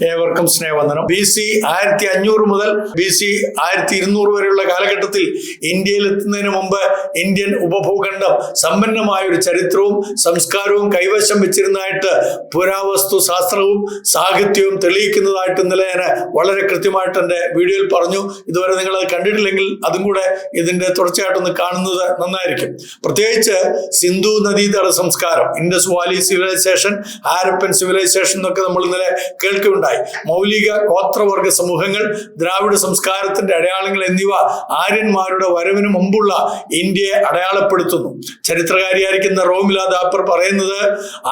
ഏവർക്കും സ്നേഹവന്ദനം. BC 1500 മുതൽ BC 1200 വരെയുള്ള കാലഘട്ടത്തിൽ ഇന്ത്യയിൽ എത്തുന്നതിന് മുമ്പ് ഇന്ത്യൻ ഉപഭൂഖണ്ഡം സമ്പന്നമായ ഒരു ചരിത്രവും സംസ്കാരവും കൈവശം വെച്ചിരുന്നതായിട്ട് പുരാവസ്തു ശാസ്ത്രവും സാഹിത്യവും തെളിയിക്കുന്നതായിട്ട് ഇന്നലെ ഞാൻ വളരെ കൃത്യമായിട്ട് എൻ്റെ വീഡിയോയിൽ പറഞ്ഞു. ഇതുവരെ നിങ്ങൾ അത് കണ്ടിട്ടില്ലെങ്കിൽ അതും കൂടെ ഇതിന്റെ തുടർച്ചയായിട്ടൊന്ന് കാണുന്നത് നന്നായിരിക്കും. പ്രത്യേകിച്ച് സിന്ധു നദീതട സംസ്കാരം, Indus valley civilization, Harappan civilization എന്നൊക്കെ നമ്മൾ ഇന്നലെ കേൾക്കുകയുണ്ടായി. മൗലിക ഗോത്രവർഗ സമൂഹങ്ങൾ, ദ്രാവിഡ സംസ്കാരത്തിന്റെ അടയാളങ്ങൾ എന്നിവ ആര്യന്മാരുടെ വരവിന് മുമ്പുള്ള ഇന്ത്യയെ അടയാളപ്പെടുത്തുന്നു. ചരിത്രകാരിയായിരിക്കുന്ന റോമില ദാപ്പർ പറയുന്നത്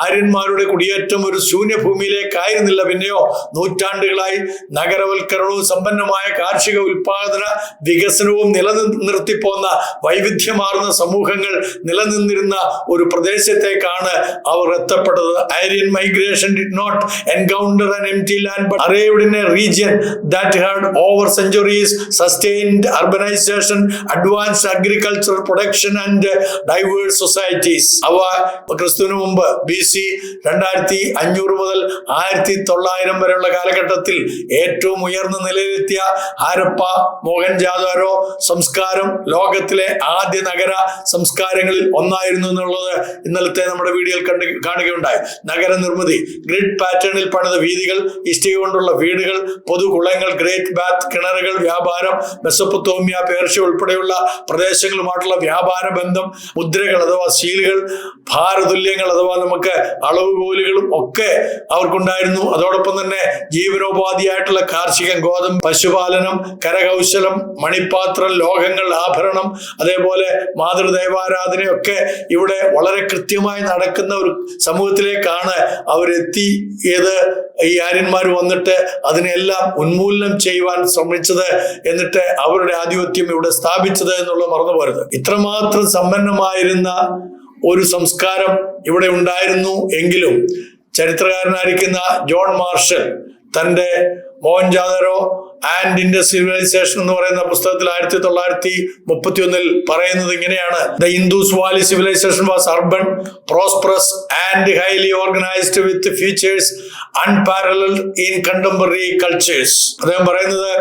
ആര്യന്മാരുടെ കുടിയേറ്റം ഒരു ശൂന്യഭൂമിയിലേക്കായിരുന്നില്ല, പിന്നെയോ നൂറ്റാണ്ടുകളായി നഗരവൽക്കരണവും സമ്പന്നമായ കാർഷിക ഉൽപാദന വികസനവും നിലനിർത്തിപ്പോന്ന വൈവിധ്യമാർന്ന സമൂഹങ്ങൾ നിലനിന്നിരുന്ന ഒരു പ്രദേശത്തേക്കാണ് അവർ എത്തപ്പെട്ടത്. Aryan migration did not encounter an empty land but arrived in a region that had over centuries sustained urbanization, advanced agricultural production and diverse societies. അവ ക്രിസ്തുവിന് മുമ്പ് BC 2500 മുതൽ 1900 വരെയുള്ള കാലഘട്ടത്തിൽ ഏറ്റവും ഉയർന്ന നിലയിലെത്തിയ ഹാരപ്പ, മോഹൻജാദാരോ സംസ്കാരം ലോകത്തിലെ ആദ്യ നഗര സംസ്കാരങ്ങളിൽ ഒന്നായിരുന്നു എന്നുള്ളത് ഇന്നലത്തെ നമ്മുടെ വീഡിയോയിൽ കാണുകയുണ്ടായി. നഗര നിർമ്മിതി, ഗ്രിഡ് പാറ്റേണിൽ പണിത വീതികൾ, ഇഷ്ടിക കൊണ്ടുള്ള വീടുകൾ, പൊതുകുളങ്ങൾ, ഗ്രേറ്റ് ബാത്ത് കിണറുകൾ, വ്യാപാരം, മെസൊപ്പൊത്തോമിയ, പേർഷ്യ ഉൾപ്പെടെയുള്ള പ്രദേശങ്ങളുമായിട്ടുള്ള വ്യാപാര ബന്ധം, മുദ്രകൾ അഥവാ ശീലുകൾ, ഭാരതുല്യങ്ങൾ അഥവാ നമുക്ക് അളവുകോലുകളും ഒക്കെ അവർക്കുണ്ടായിരുന്നു. അതോടൊപ്പം തന്നെ ജീവനോപാധിയായിട്ടുള്ള കാർഷികം, ഗോതമ്പ്, പശുപാലനം, കരകൗശലം, മണിപ്പാത്രം, ലോഹങ്ങൾ, ആഭരണം, അതേപോലെ മാതൃദേവാരാധനയൊക്കെ ഇവിടെ വളരെ കൃത്യമായി നടക്കുന്ന ഒരു സമൂഹത്തിലേക്കാണ് അവരെത്തിയത്. ഈ ആര്യന്മാർ വന്നിട്ട് അതിനെല്ലാം ഉന്മൂലനം ചെയ്യുവാൻ ശ്രമിച്ചത്, എന്നിട്ട് അവരുടെ ആധിപത്യം ഇവിടെ സ്ഥാപിച്ചത് എന്നുള്ളത് മറന്നു പോരുത്. ഇത്രമാത്രം സമ്പന്നമായിരുന്ന ഒരു സംസ്കാരം ഇവിടെ ഉണ്ടായിരുന്നു എങ്കിലും ചരിത്രകാരനായിരിക്കുന്ന ജോൺ മാർഷൽ തൻ്റെ മോഹൻജാദാരോ ആൻഡ് ഇൻഡസ് സിവിലൈസേഷൻ എന്ന് പറയുന്ന പുസ്തകത്തിൽ 1931 പറയുന്നത് ഇങ്ങനെയാണ്: the Indus valley civilisation was urban, prosperous and highly organised with features unparalleled in contemporary cultures. അദ്ദേഹം പറയുന്നത്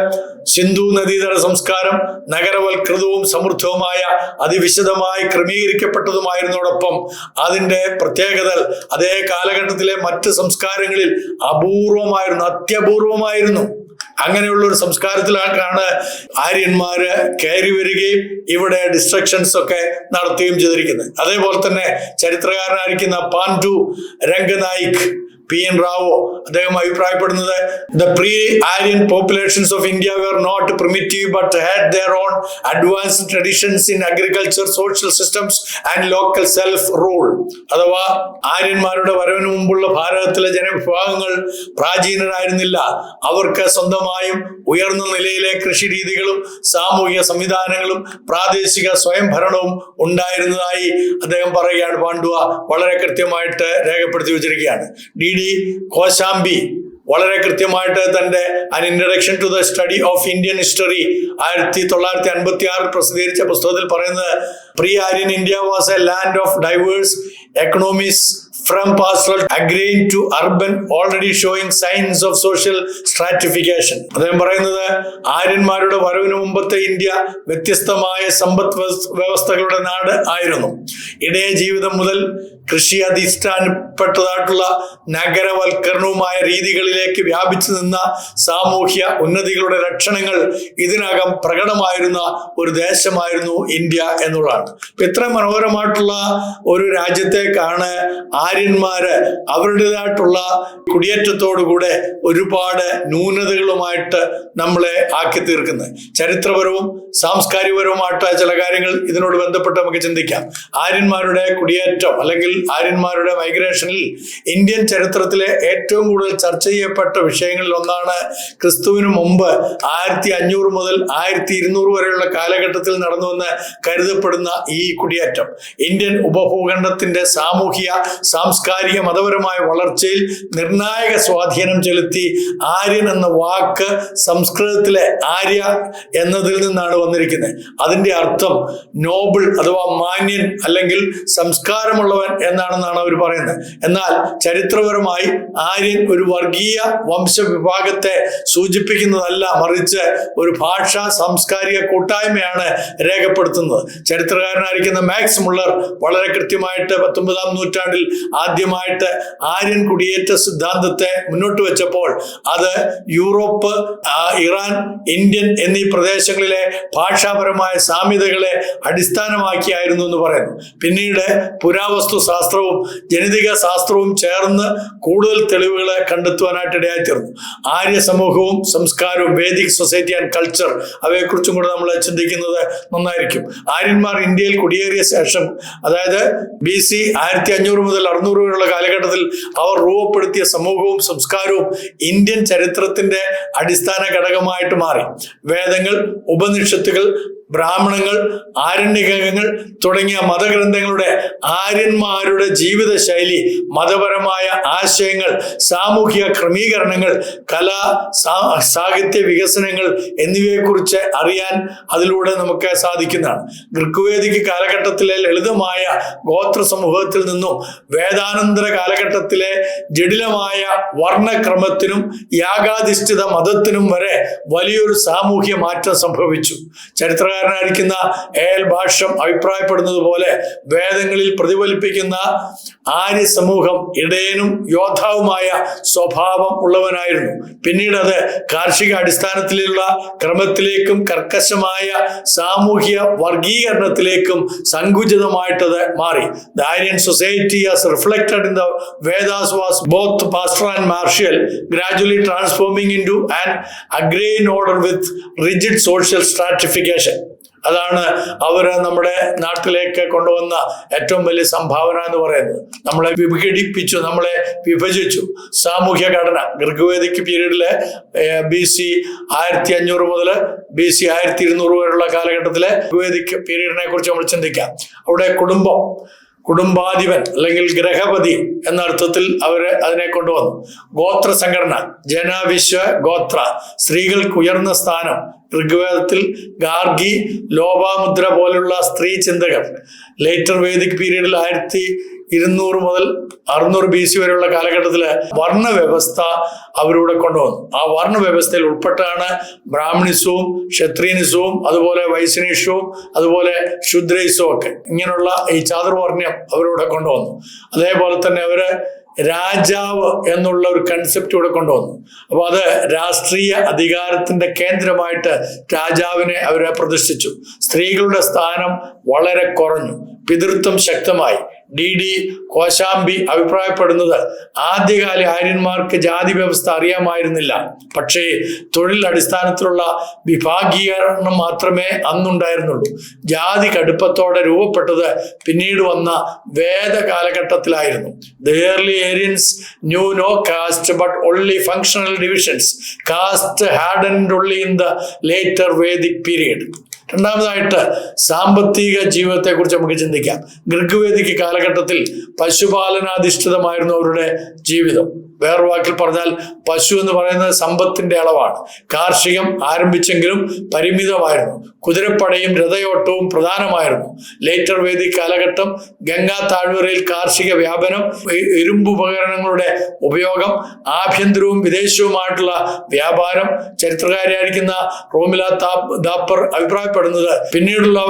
സിന്ധു നദീതട സംസ്കാരം നഗരവൽകൃതവും സമൃദ്ധവുമായ അതിവിശദമായി ക്രമീകരിക്കപ്പെട്ടതുമായിരുന്നതോടൊപ്പം അതിന്റെ പ്രത്യേകതകൾ അതേ കാലഘട്ടത്തിലെ മറ്റ് സംസ്കാരങ്ങളിൽ അപൂർവമായിരുന്നു, അത്യപൂർവമായിരുന്നു. അങ്ങനെയുള്ള ഒരു സംസ്കാരത്തിലാണ് ആര്യന്മാര് കയറി വരികയും ഇവിടെ ഡിസ്ട്രക്ഷൻസ് ഒക്കെ നടത്തുകയും ചെയ്തിരിക്കുന്നത്. അതേപോലെ തന്നെ ചരിത്രകാരനായിരിക്കുന്ന പാണ്ഡു രംഗനായിക് PN റാവോ അദ്ദേഹം അഭിപ്രായപ്പെടുന്നത് the pre-Aryan populations of India were not primitive but had their own advanced traditions in agriculture, social systems and local self-rule. അഥവാ ആര്യന്മാരുടെ വരവിന് മുമ്പുള്ള ഭാരതത്തിലെ ജനവിഭാഗങ്ങൾ പ്രാചീനരായിരുന്നില്ല. അവർക്ക് സ്വന്തമായും ഉയർന്ന നിലയിലെ കൃഷി രീതികളും സാമൂഹിക സംവിധാനങ്ങളും പ്രാദേശിക സ്വയംഭരണവും ഉണ്ടായിരുന്നതായി അദ്ദേഹം പറയുകയാണ്. പാണ്ഡുവ വളരെ കൃത്യമായിട്ട് രേഖപ്പെടുത്തി വെച്ചിരിക്കുകയാണ്. DD കോശാംബി വളരെ കൃത്യമായിട്ട് തന്റെ an introduction to the study of Indian history 1956 പ്രസിദ്ധീകരിച്ച പുസ്തകത്തിൽ പറയുന്നത് pre Aryan India was a land of diverse economies from pastoral agrarian to urban, already showing signs of social stratification. അദ്ദേഹം പറയുന്നത് ആര്യന്മാരുടെ വരവിന് മുമ്പത്തെ ഇന്ത്യ വ്യത്യസ്തമായ സമ്പദ് വ്യവസ്ഥകളുടെ നാട് ആയിരുന്നു. ഇടയ ജീവിതം മുതൽ കൃഷി അധിഷ്ഠാനപ്പെട്ടതായിട്ടുള്ള നഗരവൽക്കരണവുമായ രീതികളിലേക്ക് വ്യാപിച്ചു നിന്ന സാമൂഹ്യ ഉന്നതികളുടെ ലക്ഷണങ്ങൾ ഇതിനകം പ്രകടമായിരുന്ന ഒരു ദേശമായിരുന്നു ഇന്ത്യ എന്നുള്ളതാണ്. ഇത്ര മനോഹരമായിട്ടുള്ള ഒരു രാജ്യത്തേക്കാണ് ആര്യന്മാര് അവരുടേതായിട്ടുള്ള കുടിയേറ്റത്തോടുകൂടെ ഒരുപാട് ന്യൂനതകളുമായിട്ട് നമ്മളെ ആക്കി തീർക്കുന്നത്. ചരിത്രപരവും സാംസ്കാരികപരവുമായിട്ട് ചില കാര്യങ്ങൾ ഇതിനോട് ബന്ധപ്പെട്ട് നമുക്ക് ചിന്തിക്കാം. ആര്യന്മാരുടെ കുടിയേറ്റം അല്ലെങ്കിൽ ആര്യന്മാരുടെ മൈഗ്രേഷനിൽ ഇന്ത്യൻ ചരിത്രത്തിലെ ഏറ്റവും കൂടുതൽ ചർച്ച ചെയ്യപ്പെട്ട വിഷയങ്ങളിൽ ഒന്നാണ് ക്രിസ്തുവിന് മുമ്പ് 1500 മുതൽ 1200 വരെയുള്ള കാലഘട്ടത്തിൽ നടന്നുവെന്ന് കരുതപ്പെടുന്ന ഈ കുടിയേറ്റം. ഇന്ത്യൻ ഉപഭൂഖണ്ഡത്തിന്റെ സാമൂഹിക സാംസ്കാരിക മതപരമായ വളർച്ചയിൽ നിർണായക സ്വാധീനം ചെലുത്തി. ആര്യൻ എന്ന വാക്ക് സംസ്കൃതത്തിലെ ആര്യ എന്നതിൽ നിന്നാണ് വന്നിരിക്കുന്നത്. അതിന്റെ അർത്ഥം നോബിൾ അഥവാ മാന്യൻ അല്ലെങ്കിൽ സംസ്കാരമുള്ളവൻ എന്നാണെന്നാണ് അവർ പറയുന്നത്. എന്നാൽ ചരിത്രപരമായി ആര്യൻ ഒരു വർഗീയ വംശവിഭാഗത്തെ സൂചിപ്പിക്കുന്നതല്ല, മറിച്ച് ഒരു ഭാഷാ സാംസ്കാരിക കൂട്ടായ്മയാണ് രേഖപ്പെടുത്തുന്നത്. ചരിത്രകാരനായിരിക്കുന്ന മാക്സ് മുള്ളർ വളരെ കൃത്യമായിട്ട് 19-ാം നൂറ്റാണ്ടിൽ ആദ്യമായിട്ട് ആര്യൻ കുടിയേറ്റ സിദ്ധാന്തത്തെ മുന്നോട്ട് വെച്ചപ്പോൾ അത് യൂറോപ്പ്, ഇറാൻ, ഇന്ത്യൻ എന്നീ പ്രദേശങ്ങളിലെ ഭാഷാപരമായ സാമ്യതകളെ അടിസ്ഥാനമാക്കിയായിരുന്നു എന്ന് പറയുന്നു. പിന്നീട് പുരാവസ്തു ശാസ്ത്രവും ജനിതക ശാസ്ത്രവും ചേർന്ന് കൂടുതൽ തെളിവുകൾ കണ്ടെത്തുവാനായിട്ട് ഇടയായിത്തീർന്നു. ആര്യ സമൂഹവും സംസ്കാരവും, വേദിക് സൊസൈറ്റി ആൻഡ് കൾച്ചർ, അവയെക്കുറിച്ചും കൂടെ നമ്മൾ ചിന്തിക്കുന്നത് നന്നായിരിക്കും. ആര്യന്മാർ ഇന്ത്യയിൽ കുടിയേറിയ ശേഷം, അതായത് BC 1500 മുതൽ 600 വരെയുള്ള കാലഘട്ടത്തിൽ അവർ രൂപപ്പെടുത്തിയ സമൂഹവും സംസ്കാരവും ഇന്ത്യൻ ചരിത്രത്തിന്റെ അടിസ്ഥാന ഘടകമായിട്ട് മാറി. വേദങ്ങൾ, ഉപനിഷത്തുകൾ, ബ്രാഹ്മണങ്ങൾ, ആരണ്യകങ്ങൾ തുടങ്ങിയ മതഗ്രന്ഥങ്ങളുടെ ആര്യന്മാരുടെ ജീവിത ശൈലി, മതപരമായ ആശയങ്ങൾ, സാമൂഹിക ക്രമീകരണങ്ങൾ, കലാ സാഹിത്യ വികസനങ്ങൾ എന്നിവയെക്കുറിച്ച് അറിയാൻ അതിലൂടെ നമുക്ക് സാധിക്കുന്നതാണ്. ഋഗ്വേദിക് കാലഘട്ടത്തിലെ ലളിതമായ ഗോത്ര സമൂഹത്തിൽ നിന്നും വേദാനന്തര കാലഘട്ടത്തിലെ ജടിലമായ വർണ്ണക്രമത്തിനും യാഗാധിഷ്ഠിത മതത്തിനും വരെ വലിയൊരു സാമൂഹ്യ മാറ്റം സംഭവിച്ചു. ചരിത്രകാരനായിരിക്കുന്ന A.L. ഭാഷ്യം അഭിപ്രായപ്പെടുന്നത് പോലെ വേദങ്ങളിൽ പ്രതിഫലിപ്പിക്കുന്ന ആര്യ സമൂഹം ഇടയനും യോദ്ധാവുമായ സ്വഭാവം ഉള്ളവനായിരുന്നു. പിന്നീട് അത് കാർഷിക അടിസ്ഥാനത്തിലുള്ള ക്രമത്തിലേക്കും കർക്കശമായ സാമൂഹ്യ വർഗീകരണത്തിലേക്കും സങ്കുചിതമായിട്ടത് മാറി. The Aryan society as reflected in the Vedas was both pastoral and martial, gradually transforming into an agrarian order with rigid social stratification. അതാണ് അവർ നമ്മുടെ നാട്ടിലേക്ക് കൊണ്ടുവന്ന ഏറ്റവും വലിയ സംഭാവന എന്ന് പറയുന്നത്. നമ്മളെ വിഘടിപ്പിച്ചു, നമ്മളെ വിഭജിച്ചു. സാമൂഹ്യ ഘടന ഋഗ്വേദിക് പീരീഡിലെ BC 1500 മുതൽ BC 1200 വരെയുള്ള കാലഘട്ടത്തിലെ ഋഗ്വേദിക് പീരീഡിനെ കുറിച്ച് നമ്മൾ ചിന്തിക്കാം. അവിടെ കുടുംബാധിപൻ അല്ലെങ്കിൽ ഗ്രഹപതി എന്ന അർത്ഥത്തിൽ അവര് അതിനെ കൊണ്ടുവന്നു. ഗോത്ര സംഘടന, ജനവിശ്വ ഗോത്ര, സ്ത്രീകൾക്ക് ഉയർന്ന സ്ഥാനം. ഋഗ്വേദത്തിൽ ഗാർഗി, ലോപാമുദ്ര പോലുള്ള സ്ത്രീ ചിന്തകൾ. ലേറ്റർ വേദിക് പീരീഡിൽ 1200 മുതൽ 600 BC വരെയുള്ള കാലഘട്ടത്തില് വർണ്ണവ്യവസ്ഥ അവരൂടെ കൊണ്ടുവന്നു. ആ വർണ്ണവ്യവസ്ഥയിൽ ഉൾപ്പെട്ടാണ് ബ്രാഹ്മണിസവും ക്ഷത്രിയനിസവും അതുപോലെ വൈശ്യനിസവും അതുപോലെ ശൂദ്രയിസവും ഒക്കെ. ഇങ്ങനെയുള്ള ഈ ചാതുർവർണ്ണ്യം അവരൂടെ കൊണ്ടുവന്നു. അതേപോലെ തന്നെ അവര് രാജാവ് എന്നുള്ള ഒരു കൺസെപ്റ്റ് ഇവിടെ കൊണ്ടുവന്നു. അപ്പൊ അത് രാഷ്ട്രീയ അധികാരത്തിന്റെ കേന്ദ്രമായിട്ട് രാജാവിനെ അവരെ പ്രതിഷ്ഠിച്ചു. സ്ത്രീകളുടെ സ്ഥാനം വളരെ കുറഞ്ഞു, പിതൃത്വം ശക്തമായി. D.D. കോശാംബി അഭിപ്രായപ്പെടുന്നത് ആദ്യകാല ആര്യന്മാർക്ക് ജാതി വ്യവസ്ഥ അറിയാമായിരുന്നില്ല, പക്ഷേ തൊഴിൽ അടിസ്ഥാനത്തിലുള്ള വിഭാഗീകരണം മാത്രമേ അന്നുണ്ടായിരുന്നുള്ളൂ. ജാതി കടുപ്പത്തോടെ രൂപപ്പെട്ടത് പിന്നീട് വന്ന വേദ കാലഘട്ടത്തിലായിരുന്നു. The early Aryans knew no caste but only functional divisions. Caste hardened only in the later Vedic period. രണ്ടാമതായിട്ട് സാമ്പത്തിക ജീവിതത്തെ കുറിച്ച് നമുക്ക് ചിന്തിക്കാം. ഋഗ്വേദിക് കാലഘട്ടത്തിൽ പശുപാലനാധിഷ്ഠിതമായിരുന്നു അവരുടെ ജീവിതം. വേറൊരു വാക്കിൽ പറഞ്ഞാൽ പശു എന്ന് പറയുന്നത് സമ്പത്തിന്റെ അളവാണ്. കാർഷികം ആരംഭിച്ചെങ്കിലും പരിമിതമായിരുന്നു. കുതിരപ്പടയും രഥയോട്ടവും പ്രധാനമായിരുന്നു. ലേറ്റർ വേദിക് കാലഘട്ടം ഗംഗാ താഴ്വരയിൽ കാർഷിക വ്യാപനം, ഇരുമ്പുപകരണങ്ങളുടെ ഉപയോഗം, ആഭ്യന്തരവും വിദേശവുമായിട്ടുള്ള വ്യാപാരം. ചരിത്രകാരിയായിരിക്കുന്ന റോമില ദാപ്പർ അഭിപ്രായപ്പെടുന്നത് പിന്നീടുള്ള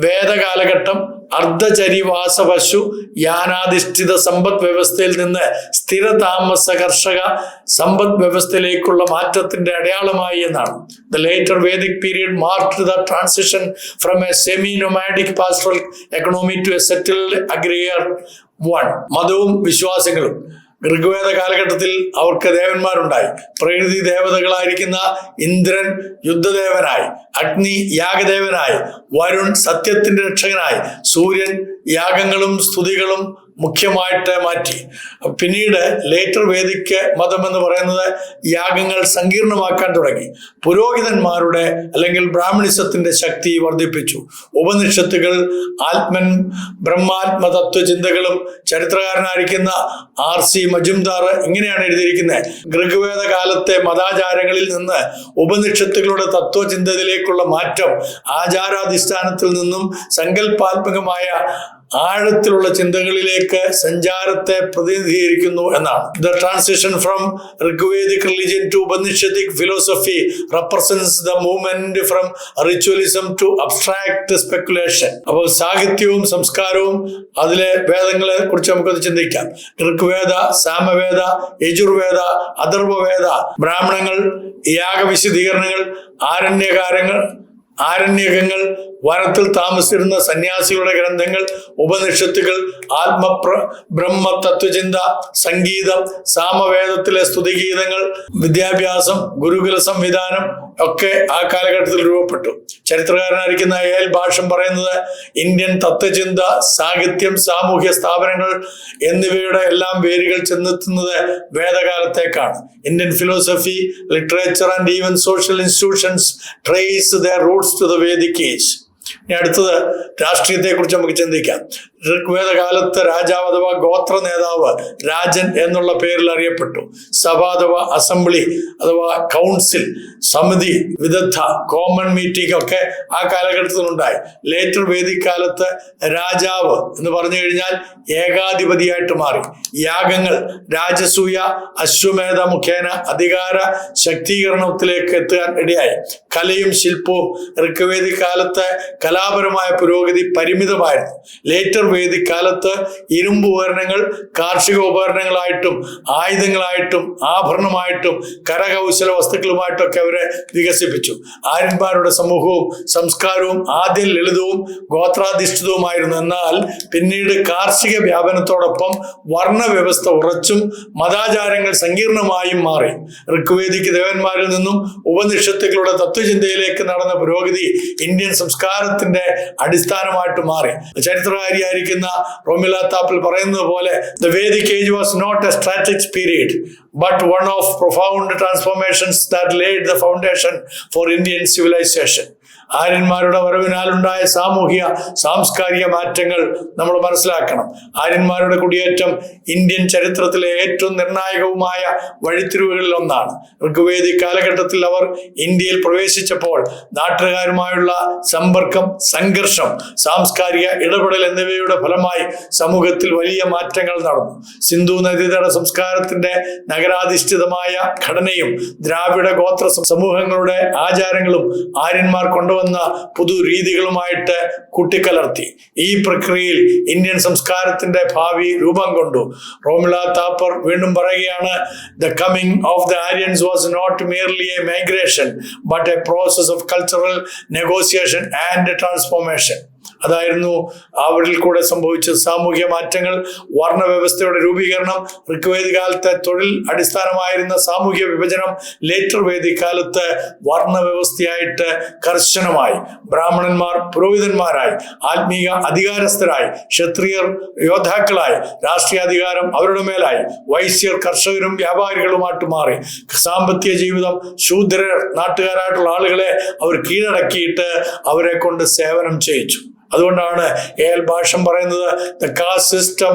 വേദകാലഘട്ടം അർദ്ധചരിവാസ പശു യാനാധിഷ്ഠിത സമ്പദ് വ്യവസ്ഥയിൽ നിന്ന് സ്ഥിരതാമസ കർഷക സമ്പദ് വ്യവസ്ഥയിലേക്കുള്ള മാറ്റത്തിന്റെ അടയാളമായി എന്നാണ്. The later Vedic period marked the transition from a semi-nomadic pastoral economy to a settled agrarian one. മതവും വിശ്വാസങ്ങളും. ഋഗ്വേദ കാലഘട്ടത്തിൽ അവർക്ക് ദേവന്മാരുണ്ടായി. പ്രകൃതി ദേവതകളായിരിക്കുന്ന ഇന്ദ്രൻ യുദ്ധദേവനായി, അഗ്നി യാഗദേവനായി, വരുൺ സത്യത്തിന്റെ രക്ഷകനായി, സൂര്യൻ യാഗങ്ങളും സ്തുതികളും മുഖ്യമായിട്ട് മാറ്റി. പിന്നീട് ലേറ്റർ വേദിക്ക് മതം എന്ന് പറയുന്നത് യാഗങ്ങൾ സങ്കീർണമാക്കാൻ തുടങ്ങി. പുരോഹിതന്മാരുടെ അല്ലെങ്കിൽ ബ്രാഹ്മണിസത്തിന്റെ ശക്തി വർദ്ധിപ്പിച്ചു. ഉപനിഷത്തുകൾ ബ്രഹ്മാത്മ തത്വചിന്തകളും ചരിത്രകാരനായിരിക്കുന്ന R.C. മജുംദാർ ഇങ്ങനെയാണ് എഴുതിയിരിക്കുന്നത്: ഋഗ്വേദ കാലത്തെ മതാചാരങ്ങളിൽ നിന്ന് ഉപനിഷത്തുകളുടെ തത്വചിന്തയിലേക്കുള്ള മാറ്റം ആചാരാധിഷ്ഠാനത്തിൽ നിന്നും സങ്കല്പാത്മകമായ ആഴത്തിലുള്ള ചിന്തകളിലേക്ക് സഞ്ചാരത്തെ പ്രതിനിധീകരിക്കുന്നു എന്നാണ്. The transition from Rigvedic religion to Upanishadic philosophy represents the movement from ritualism to abstract speculation. അപ്പോൾ സാഹിത്യവും സംസ്കാരവും അതിലെ വേദങ്ങളെ കുറിച്ച് നമുക്കത് ചിന്തിക്കാം. ഋഗ്വേദ, സാമവേദ, യജുർവേദ, അഥർവവേദ, ബ്രാഹ്മണങ്ങൾ, യാഗവിശദീകരണങ്ങൾ, ആരണ്യകങ്ങൾ, വനത്തിൽ താമസിച്ചിരുന്ന സന്യാസികളുടെ ഗ്രന്ഥങ്ങൾ, ഉപനിഷത്തുകൾ, ബ്രഹ്മ തത്വചിന്ത, സംഗീതം, സാമവേദത്തിലെ സ്തുതിഗീതങ്ങൾ, വിദ്യാഭ്യാസം, ഗുരുകുല സംവിധാനം ഒക്കെ ആ കാലഘട്ടത്തിൽ രൂപപ്പെട്ടു. ചരിത്രകാരനായിരിക്കുന്ന A.L. ഭാഷം പറയുന്നത് ഇന്ത്യൻ തത്വചിന്ത, സാഹിത്യം, സാമൂഹ്യ സ്ഥാപനങ്ങൾ എന്നിവയുടെ എല്ലാം വേരുകൾ ചെന്നെത്തുന്നത് വേദകാലത്തേക്കാണ്. Indian philosophy, literature and even social institutions trace their roots to the Vedic age. ഇനി അടുത്തത് രാഷ്ട്രീയത്തെ കുറിച്ച് നമുക്ക് ചിന്തിക്കാം. ഋഗ്വേദ കാലത്ത് രാജാവ് അഥവാ ഗോത്ര നേതാവ് രാജൻ എന്നുള്ള പേരിൽ അറിയപ്പെട്ടു. സഭ അഥവാ അസംബ്ലി അഥവാ കൗൺസിൽ, സമിതി, വിദഗ്ധ, കോമൺ മീറ്റിംഗ് ഒക്കെ ആ കാലഘട്ടത്തിലുണ്ടായി. ലേറ്റർ വേദിക് കാലത്ത് രാജാവ് എന്ന് പറഞ്ഞു കഴിഞ്ഞാൽ ഏകാധിപതിയായിട്ട് മാറി. യാഗങ്ങൾ, രാജസൂയ, അശ്വമേധ മുഖേന അധികാര ശക്തീകരണത്തിലേക്ക് എത്താൻ ഇടയായി. കലയും ശില്പവും ഋഗ്വേദിക് കാലത്ത് കലാപരമായ പുരോഗതി പരിമിതമായിരുന്നു. ലേറ്റർ വേദിക് കാലത്ത് ഇരുമ്പ് ഉപകരണങ്ങൾ കാർഷിക ഉപകരണങ്ങളായിട്ടും ആയുധങ്ങളായിട്ടും ആഭരണമായിട്ടും കരകൗശല വസ്തുക്കളുമായിട്ടൊക്കെ അവരെ വികസിപ്പിച്ചു. ആര്യന്മാരുടെ സമൂഹവും സംസ്കാരവും ആദ്യം ലളിതവും ഗോത്രാധിഷ്ഠിതവുമായിരുന്നു. എന്നാൽ പിന്നീട് കാർഷിക വ്യാപനത്തോടൊപ്പം വർണ്ണവ്യവസ്ഥ ഉറച്ചും മതാചാരങ്ങൾ സങ്കീർണമായും മാറി. ഋഗ്വേദിക് ദേവന്മാരിൽ നിന്നും ഉപനിഷത്തുക്കളുടെ തത്വചിന്തയിലേക്ക് നടന്ന പുരോഗതി ഇന്ത്യൻ സംസ്കാരത്തിന്റെ അടിസ്ഥാനമായിട്ട് മാറി. ചരിത്രകാരിയായിരിക്കുന്ന റോമില താപ്പിൽ പറയുന്നത് പോലെ the Vedic age was not a static period but one of profound transformations that laid the foundation for Indian civilization. ആര്യന്മാരുടെ വരവിനാലുണ്ടായ സാമൂഹിക സാംസ്കാരിക മാറ്റങ്ങൾ നമ്മൾ മനസ്സിലാക്കണം. ആര്യന്മാരുടെ കുടിയേറ്റം ഇന്ത്യൻ ചരിത്രത്തിലെ ഏറ്റവും നിർണായകവുമായ വഴിത്തിരിവുകളിൽ ഒന്നാണ്. ഋഗ്വേദിക് കാലഘട്ടത്തിൽ അവർ ഇന്ത്യയിൽ പ്രവേശിച്ചപ്പോൾ നാട്ടുകാരുമായുള്ള സമ്പർക്കം, സംഘർഷം, സാംസ്കാരിക ഇടപെടൽ എന്നിവയുടെ ഫലമായി സമൂഹത്തിൽ വലിയ മാറ്റങ്ങൾ നടന്നു. സിന്ധു നദീതട സംസ്കാരത്തിന്റെ നഗരാധിഷ്ഠിതമായ ഘടനയും ദ്രാവിഡ ഗോത്ര സമൂഹങ്ങളുടെ ആചാരങ്ങളും ആര്യന്മാർ കൊണ്ടുവന്ന പുതു രീതികളുമായിട്ട് കൂട്ടിക്കലർത്തി. ഈ പ്രക്രിയയിൽ ഇന്ത്യൻ സംസ്കാരത്തിന്റെ ഭാവി രൂപം കൊണ്ടു. റോമില താപ്പർ വീണ്ടും പറയുകയാണ്: The coming of the Aryans was not merely a migration but a process of cultural negotiation and transformation. അതായിരുന്നു അവരിൽ കൂടെ സംഭവിച്ച സാമൂഹ്യ മാറ്റങ്ങൾ. വർണ്ണവ്യവസ്ഥയുടെ രൂപീകരണം, ഋഗ്വേദിക് കാലത്തെ തൊഴിൽ അടിസ്ഥാനമായിരുന്ന സാമൂഹ്യ വിഭജനം ലേറ്റർ വേദിക് കാലത്ത് വർണ്ണവ്യവസ്ഥയായിട്ട് കർശനമായി. ബ്രാഹ്മണന്മാർ പുരോഹിതന്മാരായി, ആത്മീയ അധികാരസ്ഥരായി, ക്ഷത്രിയർ യോദ്ധാക്കളായി, രാഷ്ട്രീയാധികാരം അവരുടെ മേലായി, വൈശ്യർ കർഷകരും വ്യാപാരികളുമായിട്ട് മാറി. സാമ്പത്തിക ജീവിതം ശൂദ്രർ, നാട്ടുകാരായിട്ടുള്ള ആളുകളെ അവർ കീഴടക്കിയിട്ട് അവരെ കൊണ്ട് സേവനം ചെയ്യിച്ചു. അതുകൊണ്ടാണ് A.L. ഭാഷം പറയുന്നത് the caste system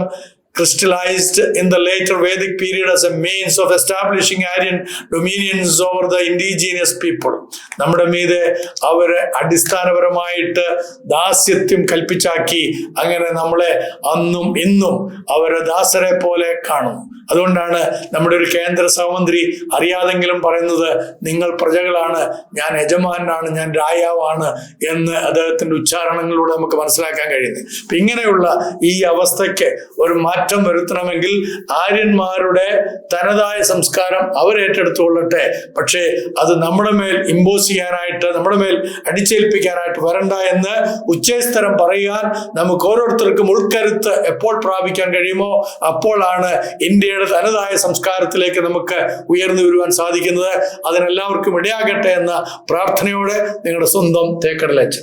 crystallized in the later Vedic period as a means of establishing Aryan dominions over the indigenous people. നമ്മുടെ മീതെ അവരെ അടിസ്ഥാനപരമായിട്ട് ദാസ്യത്വം കൽപ്പിച്ചാക്കി. അങ്ങനെ നമ്മളെ അന്നും ഇന്നും അവരെ ദാസരെ പോലെ കാണുന്നു. അതുകൊണ്ടാണ് നമ്മുടെ ഒരു കേന്ദ്ര സഹമന്ത്രി അറിയാതെങ്കിലും പറയുന്നത് നിങ്ങൾ പ്രജകളാണ്, ഞാൻ യജമാനാണ്, ഞാൻ രാജാവാണ് എന്ന് അദ്ദേഹത്തിന്റെ ഉച്ചാരണങ്ങളിലൂടെ നമുക്ക് മനസ്സിലാക്കാൻ കഴിയുന്നത്. അപ്പൊ ഇങ്ങനെയുള്ള ഈ അവസ്ഥയ്ക്ക് ഒരു മാറ്റം വരുത്തണമെങ്കിൽ ആര്യന്മാരുടെ തനതായ സംസ്കാരം അവരേറ്റെടുത്തുകൊള്ളട്ടെ. പക്ഷേ അത് നമ്മുടെ മേൽ ഇമ്പോസ് ചെയ്യാനായിട്ട്, നമ്മുടെ മേൽ അടിച്ചേൽപ്പിക്കാനായിട്ട് വരണ്ട എന്ന് ഉച്ചസ്ഥരം പറയാൻ നമുക്ക് ഓരോരുത്തർക്കും ഉൾക്കരുത്ത് എപ്പോൾ പ്രാപിക്കാൻ കഴിയുമോ അപ്പോഴാണ് ഇന്ത്യയുടെ തനതായ സംസ്കാരത്തിലേക്ക് നമുക്ക് ഉയർന്നു വരുവാൻ സാധിക്കുന്നത്. അതിനെല്ലാവർക്കും ഇടയാകട്ടെ എന്ന പ്രാർത്ഥനയോടെ നിങ്ങളുടെ സ്വന്തം തേക്കടലച്ചൻ.